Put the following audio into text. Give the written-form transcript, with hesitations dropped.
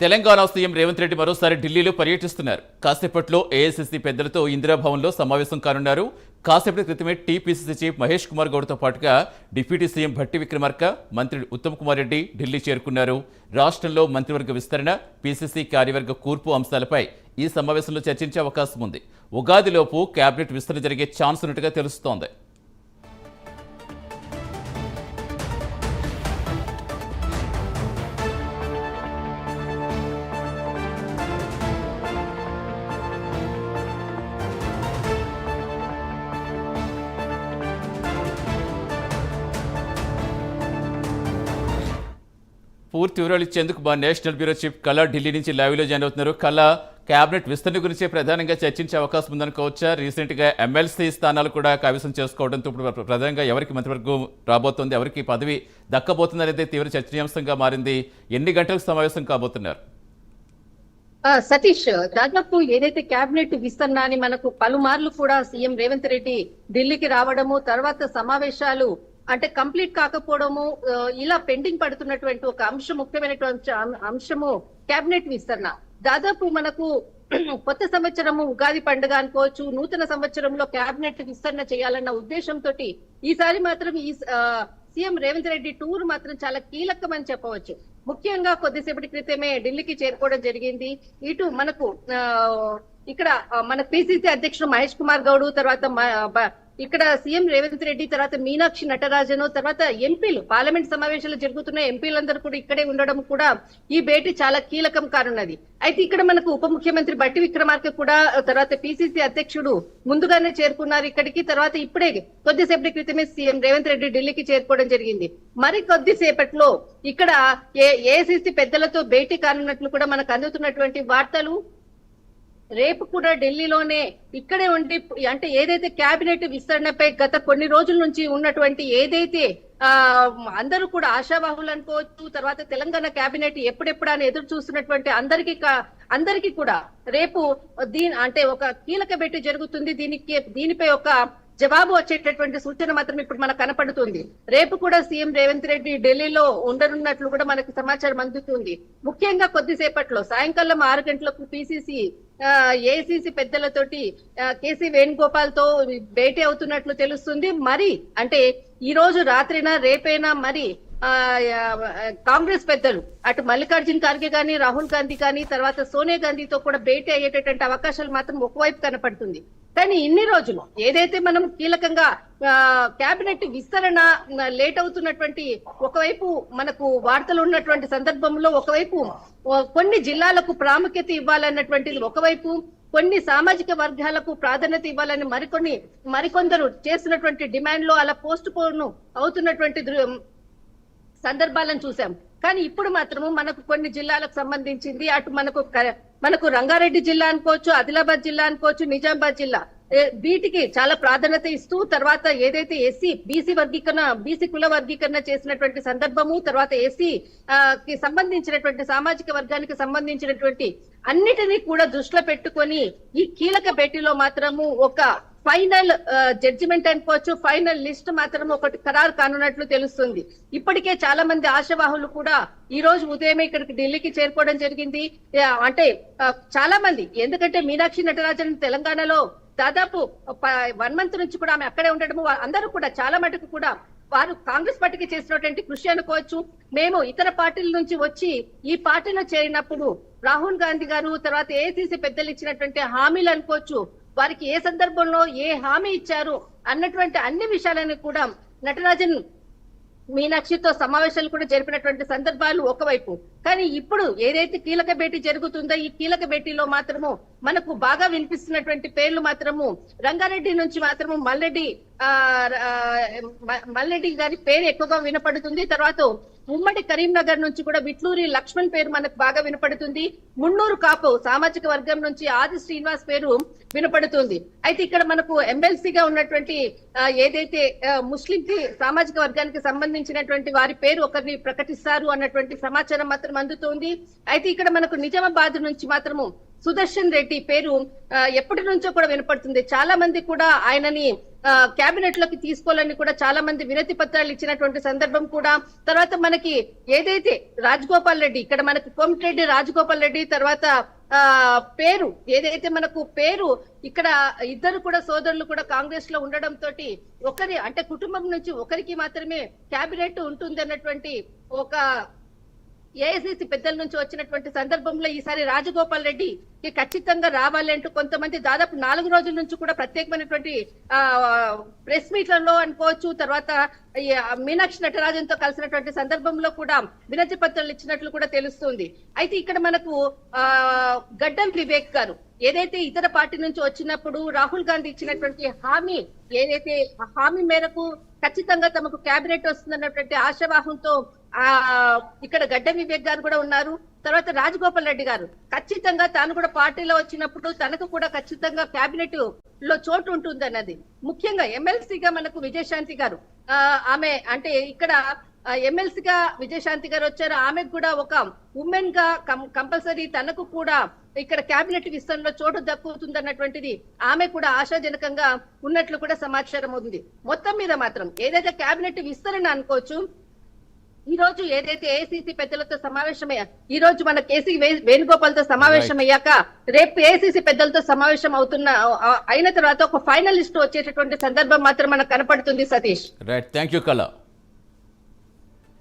Telangana CM Revanth Reddy మరోసారి ఢిల్లీలో పర్యటిస్తున్నారు. కాసేపట్లో ఏఐసీసీ పెద్దలతో ఇందిరాభవన్లో సమావేశం కానున్నారు. కాసేపటి క్రితమే టీపీసీసీ చీఫ్ మహేష్ కుమార్ గౌడ్తో పాటుగా డిప్యూటీ సీఎం భట్టి విక్రమార్క, మంత్రి ఉత్తమ్ కుమార్ రెడ్డి ఢిల్లీ చేరుకున్నారు. రాష్ట్రంలో మంత్రివర్గ విస్తరణ, పీసీసీ కార్యవర్గ కూర్పు అంశాలపై ఈ సమావేశంలో చర్చించే అవకాశం ఉంది. ఉగాదిలోపు కేబినెట్ విస్తరణ జరిగే ఛాన్స్ ఉన్నట్టుగా తెలుస్తోంది. పూర్తి వివరాలు ఇచ్చేందుకు మా నేషనల్ బ్యూరో చీఫ్ కళ ఢిల్లీ నుంచి లైవ్లో జాయిన్ అవుతున్నారు. కళ, కేబినెట్ విస్తరణ గురించి ప్రధానంగా చర్చించే అవకాశం ఉందనుకోవచ్చా? రీసెంట్గా ఎమ్మెల్సీ స్థానాలు కూడా కైవసం చేసుకోవడంతో ఇప్పుడు ప్రధానంగా ఎవరికి మంత్రివర్గం రాబోతోంది, ఎవరికి పదవి దక్కబోతుంది అనేది తీవ్ర చర్చనీయాంశంగా మారింది. ఎన్ని గంటలకు సమావేశం కాబోతున్నారు? సతీష్, దాదాపు ఏదైతే కేబినెట్ విస్తరణ అని మనకు పలుమార్లు కూడా సీఎం రేవంత్ రెడ్డి ఢిల్లీకి రావడము, తర్వాత సమావేశాలు అంటే కంప్లీట్ కాకపోవడము, ఇలా పెండింగ్ పడుతున్నటువంటి ఒక అంశం, ముఖ్యమైనటువంటి అంశము కేబినెట్ విస్తరణ. దాదాపు మనకు కొత్త సంవత్సరము ఉగాది పండుగ అనుకోవచ్చు, నూతన సంవత్సరంలో కేబినెట్ విస్తరణ చేయాలన్న ఉద్దేశంతో ఈసారి మాత్రం ఈ సీఎం రేవంత్ రెడ్డి టూర్ మాత్రం చాలా కీలకమని చెప్పవచ్చు. ముఖ్యంగా కొద్దిసేపటి క్రితమే ఢిల్లీకి చేరుకోవడం జరిగింది. ఇటు మనకు ఇక్కడ మన పిసిసి అధ్యక్షుడు మహేష్ కుమార్ గౌడ్, తర్వాత ఇక్కడ సీఎం రేవంత్ రెడ్డి, తర్వాత మీనాక్షి నటరాజన్, తర్వాత ఎంపీలు, పార్లమెంట్ సమావేశాలు జరుగుతున్న ఎంపీలందరూ కూడా ఇక్కడే ఉండడం కూడా ఈ భేటీ చాలా కీలకం కానున్నది. అయితే ఇక్కడ మనకు ఉప ముఖ్యమంత్రి భట్టి విక్రమార్క కూడా, తర్వాత పిసిసి అధ్యక్షుడు ముందుగానే చేరుకున్నారు ఇక్కడికి. తర్వాత ఇప్పుడే కొద్దిసేపటి క్రితమే సీఎం రేవంత్ రెడ్డి ఢిల్లీకి చేరుకోవడం జరిగింది. మరి కొద్దిసేపట్లో ఇక్కడ ఏఐసీసీ పెద్దలతో భేటీ కానున్నట్లు కూడా మనకు అందుతున్నటువంటి వార్తలు. రేపు కూడా ఢిల్లీలోనే ఇక్కడే ఉండి, అంటే ఏదైతే కేబినెట్ విస్తరణపై గత కొన్ని రోజుల నుంచి ఉన్నటువంటి ఏదైతే అందరూ కూడా ఆశావాహులు అనుకోవచ్చు, తర్వాత తెలంగాణ కేబినెట్ ఎప్పుడెప్పుడు అని ఎదురు చూస్తున్నటువంటి అందరికీ కూడా రేపు అంటే ఒక కీలక భేటీ జరుగుతుంది. దీనిపై ఒక జవాబు వచ్చేటటువంటి సూచన మాత్రం ఇప్పుడు మనకు కనపడుతుంది. రేపు కూడా సీఎం రేవంత్ రెడ్డి ఢిల్లీలో ఉండనున్నట్లు కూడా మనకు సమాచారం అందుతుంది. ముఖ్యంగా కొద్దిసేపట్లో సాయంకాలం 6 గంటలకు పిసిసి ఏఐసీసీ పెద్దలతోటి కేసీ వేణుగోపాల్ తో భేటీ అవుతున్నట్లు తెలుస్తుంది. మరి అంటే ఈ రోజు రాత్రినా రేపైనా మరి కాంగ్రెస్ పెద్దలు అటు మల్లికార్జున్ ఖార్గే కానీ, రాహుల్ గాంధీ కానీ, తర్వాత సోనియా గాంధీతో కూడా భేటీ అయ్యేటటువంటి అవకాశాలు మాత్రం ఒకవైపు కనపడుతుంది. కానీ ఇన్ని రోజులు ఏదైతే మనం కీలకంగా కేబినెట్ విస్తరణ లేట్ అవుతున్నటువంటి ఒకవైపు మనకు వార్తలు ఉన్నటువంటి సందర్భంలో, ఒకవైపు కొన్ని జిల్లాలకు ప్రాముఖ్యత ఇవ్వాలన్నటువంటిది ఒకవైపు, కొన్ని సామాజిక వర్గాలకు ప్రాధాన్యత ఇవ్వాలని మరికొందరు చేస్తున్నటువంటి డిమాండ్ లో అలా పోస్ట్ పోన్ అవుతున్నటువంటి సందర్భాలను చూసాం. కానీ ఇప్పుడు మాత్రము మనకు కొన్ని జిల్లాలకు సంబంధించింది, అటు మనకు రంగారెడ్డి జిల్లా అనుకోవచ్చు, ఆదిలాబాద్ జిల్లా అనుకోవచ్చు, నిజామాబాద్ జిల్లా, వీటికి చాలా ప్రాధాన్యత ఇస్తూ, తర్వాత ఏదైతే బీసీ కుల వర్గీకరణ చేసినటువంటి సందర్భము, తర్వాత ఎస్సీ కి సంబంధించినటువంటి సామాజిక వర్గానికి సంబంధించినటువంటి అన్నిటినీ కూడా దృష్టిలో పెట్టుకొని ఈ కీలక భేటీలో మాత్రము ఒక ఫైనల్ జడ్జిమెంట్ అనుకోవచ్చు, ఫైనల్ లిస్ట్ మాత్రం ఒకటి ఖరారు కానున్నట్లు తెలుస్తుంది. ఇప్పటికే చాలా మంది ఆశావాహులు కూడా ఈ రోజు ఉదయమే ఇక్కడికి ఢిల్లీకి చేరుకోవడం జరిగింది. అంటే చాలా మంది, ఎందుకంటే మీనాక్షి నటరాజన్ తెలంగాణలో దాదాపు 1 month నుంచి కూడా ఆమె అక్కడే ఉండడము, అందరూ కూడా చాలా మటుకు కూడా వారు కాంగ్రెస్ పార్టీకి చేసినటువంటి కృషి అనుకోవచ్చు. మేము ఇతర పార్టీల నుంచి వచ్చి ఈ పార్టీలో చేరినప్పుడు రాహుల్ గాంధీ గారు, తర్వాత ఏఐసీసీ పెద్దలు ఇచ్చినటువంటి హామీలు అనుకోవచ్చు, వారికి ఏ సందర్భంలో ఏ హామీ ఇచ్చారు అన్నటువంటి అన్ని విషయాలను కూడా నటరాజన్ మీనాక్షితో సమావేశాలు కూడా జరిపినటువంటి సందర్భాలు ఒకవైపు. కానీ ఇప్పుడు ఏదైతే కీలక భేటీ జరుగుతుందో ఈ కీలక భేటీలో మాత్రము మనకు బాగా వినిపిస్తున్నటువంటి పేర్లు మాత్రము రంగారెడ్డి నుంచి మాత్రము మల్లెడ్డి గారి పేరు ఎక్కువగా వినపడుతుంది. తర్వాత ఉమ్మడి కరీంనగర్ నుంచి కూడా విట్లూరి లక్ష్మణ్ పేరు మనకు బాగా వినపడుతుంది. మున్నూరు కాపు సామాజిక వర్గం నుంచి ఆది శ్రీనివాస్ పేరు వినపడుతుంది. అయితే ఇక్కడ మనకు ఎమ్మెల్సీగా ఉన్నటువంటి ఏదైతే ముస్లిం సామాజిక వర్గానికి సంబంధించినటువంటి వారి పేరు ఒకరిని ప్రకటిస్తారు అన్నటువంటి సమాచారం మాత్రం అందుతోంది. అయితే ఇక్కడ మనకు నిజామాబాద్ నుంచి మాత్రము సుదర్శన్ రెడ్డి పేరు ఎప్పటి నుంచో కూడా వినపడుతుంది. చాలా మంది కూడా ఆయనని కేబినెట్ లోకి తీసుకోవాలని కూడా చాలా మంది వినతి పత్రాలు ఇచ్చినటువంటి సందర్భం కూడా. తర్వాత మనకి ఏదైతే రాజగోపాల్ రెడ్డి, ఇక్కడ మనకి కోమటిరెడ్డి రాజగోపాల్ రెడ్డి తర్వాత పేరు ఏదైతే మనకు పేరు ఇక్కడ ఇద్దరు కూడా సోదరులు కూడా కాంగ్రెస్ లో ఉండడం తోటి ఒకరి అంటే కుటుంబం నుంచి ఒకరికి మాత్రమే కేబినెట్ ఉంటుంది అన్నటువంటి ఒక ఏఐసిసి పెద్దల నుంచి వచ్చినటువంటి సందర్భంలో ఈసారి రాజగోపాల్ రెడ్డికి ఖచ్చితంగా రావాలి అంటూ కొంతమంది దాదాపు 4 రోజుల నుంచి కూడా ప్రత్యేకమైనటువంటి ప్రెస్ మీట్లలో అనుకోవచ్చు, తర్వాత మీనాక్షి నటరాజన్ తో కలిసినటువంటి సందర్భంలో కూడా వినతి పత్రాలు ఇచ్చినట్లు కూడా తెలుస్తుంది. అయితే ఇక్కడ మనకు గడ్డం వివేక్ గారు ఏదైతే ఇతర పార్టీ నుంచి వచ్చినప్పుడు రాహుల్ గాంధీ ఇచ్చినటువంటి హామీ ఏదైతే హామీ మేరకు ఖచ్చితంగా తమకు కేబినెట్ వస్తుందన్నటువంటి ఆశావాహంతో ఇక్కడ గడ్డం వివేక్ గారు కూడా ఉన్నారు. తర్వాత రాజగోపాల్ రెడ్డి గారు ఖచ్చితంగా తాను కూడా పార్టీలో వచ్చినప్పుడు తనకు కూడా ఖచ్చితంగా కేబినెట్ లో చోటు ఉంటుంది అన్నది. ముఖ్యంగా ఎమ్మెల్సీగా మనకు విజయశాంతి గారు ఆమె అంటే ఇక్కడ ఎమ్మెల్సీగా విజయశాంతి గారు వచ్చారు. ఆమెకు కూడా ఒక ఉమెన్ గా కంపల్సరీ తనకు కూడా ఇక్కడ కేబినెట్ విస్తరణలో చోటు దక్కుతుంది అన్నటువంటిది ఆమె కూడా ఆశాజనకంగా ఉన్నట్లు కూడా సమాచారం ఉంది. మొత్తం మీద మాత్రం ఏదైతే కేబినెట్ విస్తరణ అనుకోవచ్చు, ఈ రోజు ఏదైతే ఏఐసిసి పెద్దలతో సమావేశమయ్యా ఈ రోజు మన కేసీ వేణుగోపాల్తో సమావేశం అయ్యాక రేపు ఏఐసిసి పెద్దలతో సమావేశం అయిన తర్వాత ఒక ఫైనల్ లిస్ట్ వచ్చేటటువంటి సందర్భం మాత్రం మనకు కనపడుతుంది. సతీష్, రైట్, థ్యాంక్ యూ కళ.